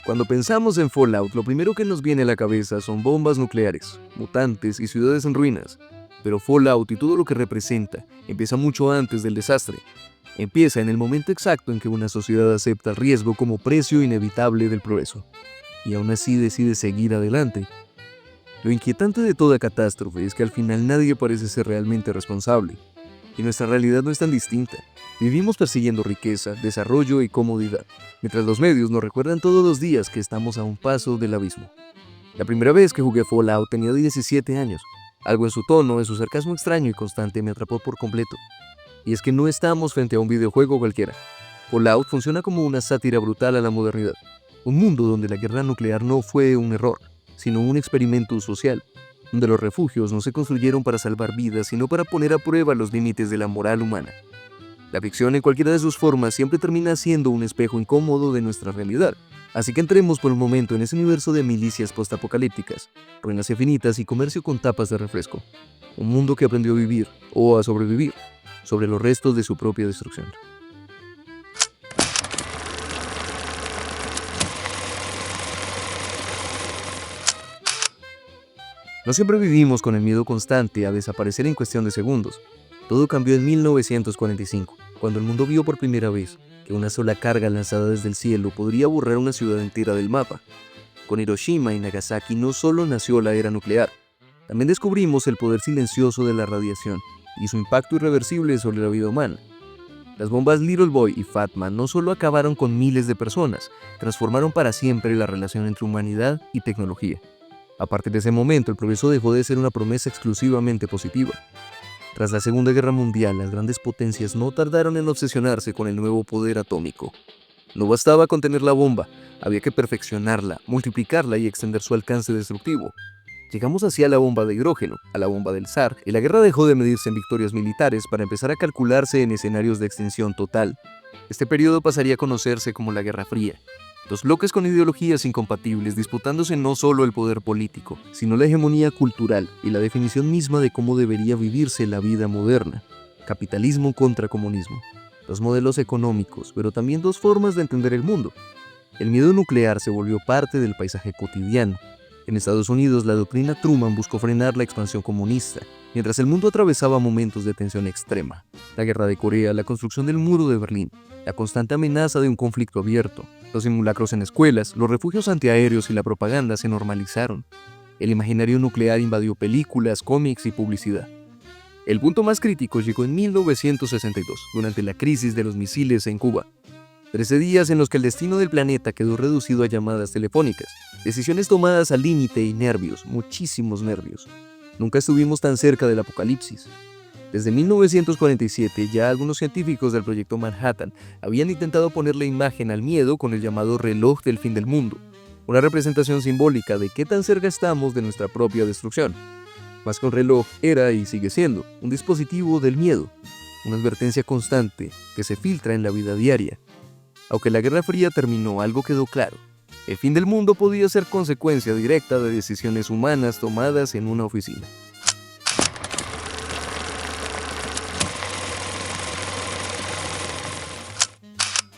Cuando pensamos en Fallout, lo primero que nos viene a la cabeza son bombas nucleares, mutantes y ciudades en ruinas. Pero Fallout y todo lo que representa empieza mucho antes del desastre. Empieza en el momento exacto en que una sociedad acepta el riesgo como precio inevitable del progreso. Y aún así decide seguir adelante. Lo inquietante de toda catástrofe es que al final nadie parece ser realmente responsable. Y nuestra realidad no es tan distinta. Vivimos persiguiendo riqueza, desarrollo y comodidad, mientras los medios nos recuerdan todos los días que estamos a un paso del abismo. La primera vez que jugué Fallout tenía 17 años. Algo en su tono, en su sarcasmo extraño y constante me atrapó por completo. Y es que no estamos frente a un videojuego cualquiera. Fallout funciona como una sátira brutal a la modernidad. Un mundo donde la guerra nuclear no fue un error, sino un experimento social, donde los refugios no se construyeron para salvar vidas, sino para poner a prueba los límites de la moral humana. La ficción en cualquiera de sus formas siempre termina siendo un espejo incómodo de nuestra realidad, así que entremos por un momento en ese universo de milicias postapocalípticas, ruinas infinitas y comercio con tapas de refresco. Un mundo que aprendió a vivir, o a sobrevivir, sobre los restos de su propia destrucción. No siempre vivimos con el miedo constante a desaparecer en cuestión de segundos. Todo cambió en 1945, cuando el mundo vio por primera vez que una sola carga lanzada desde el cielo podría borrar una ciudad entera del mapa. Con Hiroshima y Nagasaki no solo nació la era nuclear, también descubrimos el poder silencioso de la radiación y su impacto irreversible sobre la vida humana. Las bombas Little Boy y Fat Man no solo acabaron con miles de personas, transformaron para siempre la relación entre humanidad y tecnología. A partir de ese momento, el progreso dejó de ser una promesa exclusivamente positiva. Tras la Segunda Guerra Mundial, las grandes potencias no tardaron en obsesionarse con el nuevo poder atómico. No bastaba con tener la bomba, había que perfeccionarla, multiplicarla y extender su alcance destructivo. Llegamos así a la bomba de hidrógeno, a la bomba del zar, y la guerra dejó de medirse en victorias militares para empezar a calcularse en escenarios de extinción total. Este periodo pasaría a conocerse como la Guerra Fría. Dos bloques con ideologías incompatibles disputándose no solo el poder político, sino la hegemonía cultural y la definición misma de cómo debería vivirse la vida moderna. Capitalismo contra comunismo. Dos modelos económicos, pero también dos formas de entender el mundo. El miedo nuclear se volvió parte del paisaje cotidiano. En Estados Unidos, la doctrina Truman buscó frenar la expansión comunista, mientras el mundo atravesaba momentos de tensión extrema. La guerra de Corea, la construcción del muro de Berlín, la constante amenaza de un conflicto abierto, los simulacros en escuelas, los refugios antiaéreos y la propaganda se normalizaron. El imaginario nuclear invadió películas, cómics y publicidad. El punto más crítico llegó en 1962, durante la crisis de los misiles en Cuba. 13 días en los que el destino del planeta quedó reducido a llamadas telefónicas, decisiones tomadas al límite y nervios, muchísimos nervios. Nunca estuvimos tan cerca del apocalipsis. Desde 1947 ya algunos científicos del proyecto Manhattan habían intentado ponerle imagen al miedo con el llamado reloj del fin del mundo, una representación simbólica de qué tan cerca estamos de nuestra propia destrucción. Más que un reloj, era y sigue siendo un dispositivo del miedo, una advertencia constante que se filtra en la vida diaria. Aunque la Guerra Fría terminó, algo quedó claro. El fin del mundo podía ser consecuencia directa de decisiones humanas tomadas en una oficina.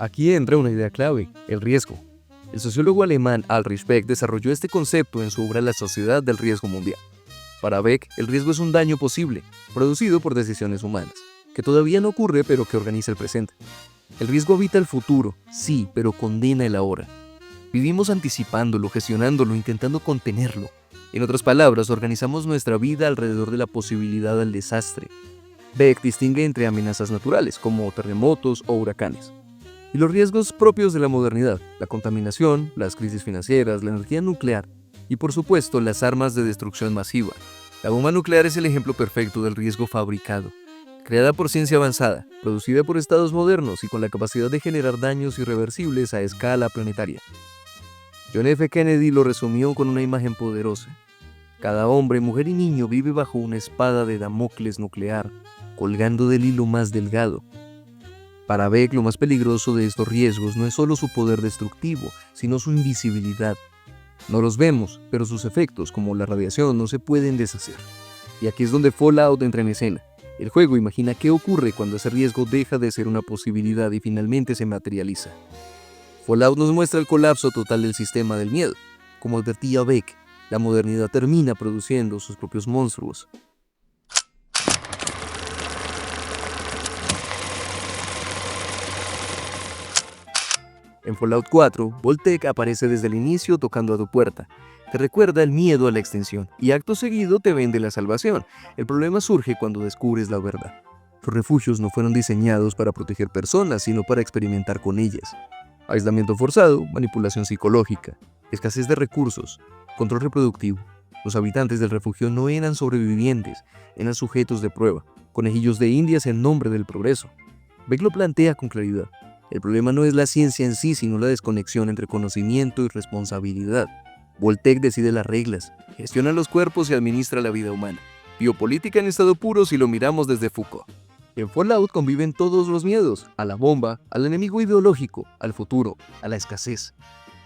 Aquí entra una idea clave, el riesgo. El sociólogo alemán Ulrich Beck desarrolló este concepto en su obra La sociedad del riesgo mundial. Para Beck, el riesgo es un daño posible, producido por decisiones humanas, que todavía no ocurre pero que organiza el presente. El riesgo habita el futuro, sí, pero condena el ahora. Vivimos anticipándolo, gestionándolo, intentando contenerlo. En otras palabras, organizamos nuestra vida alrededor de la posibilidad del desastre. Beck distingue entre amenazas naturales, como terremotos o huracanes, y los riesgos propios de la modernidad, la contaminación, las crisis financieras, la energía nuclear y, por supuesto, las armas de destrucción masiva. La bomba nuclear es el ejemplo perfecto del riesgo fabricado. Creada por ciencia avanzada, producida por estados modernos y con la capacidad de generar daños irreversibles a escala planetaria. John F. Kennedy lo resumió con una imagen poderosa. Cada hombre, mujer y niño vive bajo una espada de Damocles nuclear, colgando del hilo más delgado. Para Beck, lo más peligroso de estos riesgos no es solo su poder destructivo, sino su invisibilidad. No los vemos, pero sus efectos, como la radiación, no se pueden deshacer. Y aquí es donde Fallout entra en escena. El juego imagina qué ocurre cuando ese riesgo deja de ser una posibilidad y finalmente se materializa. Fallout nos muestra el colapso total del sistema del miedo. Como advertía Beck, la modernidad termina produciendo sus propios monstruos. En Fallout 4, Voltec aparece desde el inicio tocando a tu puerta. Te recuerda el miedo a la extinción y acto seguido te vende la salvación. El problema surge cuando descubres la verdad. Los refugios no fueron diseñados para proteger personas, sino para experimentar con ellas. Aislamiento forzado, manipulación psicológica, escasez de recursos, control reproductivo. Los habitantes del refugio no eran sobrevivientes, eran sujetos de prueba, conejillos de indias en nombre del progreso. Beck lo plantea con claridad. El problema no es la ciencia en sí, sino la desconexión entre conocimiento y responsabilidad. Voltec decide las reglas, gestiona los cuerpos y administra la vida humana. Biopolítica en estado puro si lo miramos desde Foucault. En Fallout conviven todos los miedos, a la bomba, al enemigo ideológico, al futuro, a la escasez.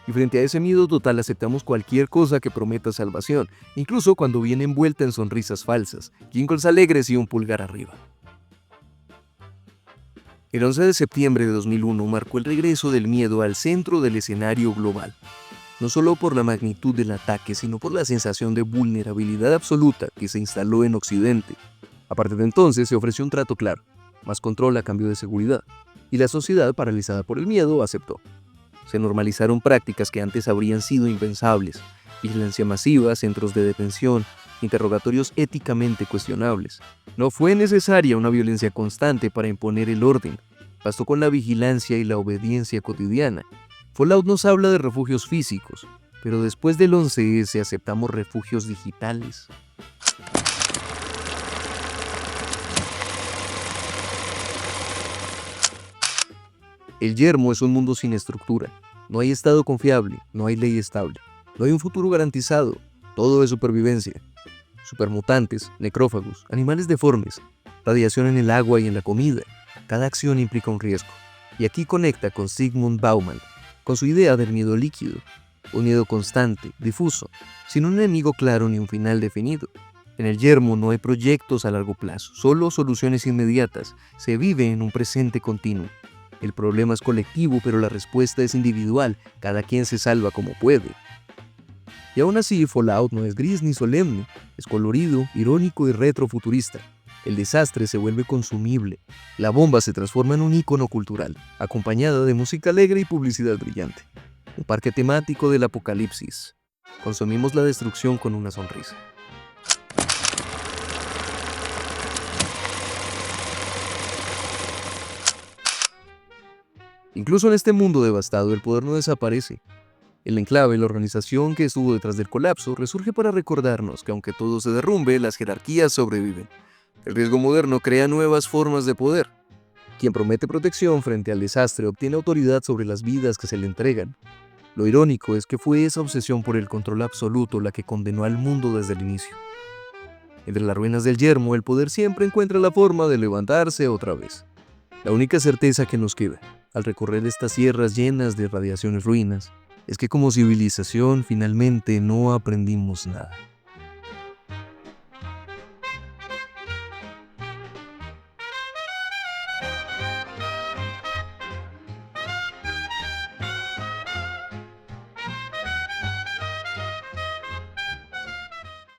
Y frente a ese miedo total aceptamos cualquier cosa que prometa salvación, incluso cuando viene envuelta en sonrisas falsas, jingles alegres y un pulgar arriba. El 11 de septiembre de 2001 marcó el regreso del miedo al centro del escenario global. No solo por la magnitud del ataque, sino por la sensación de vulnerabilidad absoluta que se instaló en Occidente. A partir de entonces se ofreció un trato claro, más control a cambio de seguridad, y la sociedad, paralizada por el miedo, aceptó. Se normalizaron prácticas que antes habrían sido impensables: vigilancia masiva, centros de detención, interrogatorios éticamente cuestionables. No fue necesaria una violencia constante para imponer el orden, bastó con la vigilancia y la obediencia cotidiana. Fallout nos habla de refugios físicos, pero después del 11S aceptamos refugios digitales. El yermo es un mundo sin estructura. No hay estado confiable, no hay ley estable, no hay un futuro garantizado. Todo es supervivencia. Supermutantes, necrófagos, animales deformes, radiación en el agua y en la comida. Cada acción implica un riesgo. Y aquí conecta con Zygmunt Bauman, con su idea del miedo líquido. Un miedo constante, difuso, sin un enemigo claro ni un final definido. En el yermo no hay proyectos a largo plazo, solo soluciones inmediatas. Se vive en un presente continuo. El problema es colectivo, pero la respuesta es individual. Cada quien se salva como puede. Y aún así, Fallout no es gris ni solemne. Es colorido, irónico y retrofuturista. El desastre se vuelve consumible. La bomba se transforma en un ícono cultural, acompañada de música alegre y publicidad brillante. Un parque temático del apocalipsis. Consumimos la destrucción con una sonrisa. Incluso en este mundo devastado, el poder no desaparece. El enclave, la organización que estuvo detrás del colapso, resurge para recordarnos que aunque todo se derrumbe, las jerarquías sobreviven. El riesgo moderno crea nuevas formas de poder. Quien promete protección frente al desastre obtiene autoridad sobre las vidas que se le entregan. Lo irónico es que fue esa obsesión por el control absoluto la que condenó al mundo desde el inicio. Entre las ruinas del yermo, el poder siempre encuentra la forma de levantarse otra vez. La única certeza que nos queda, al recorrer estas sierras llenas de radiaciones ruinas, es que como civilización finalmente no aprendimos nada.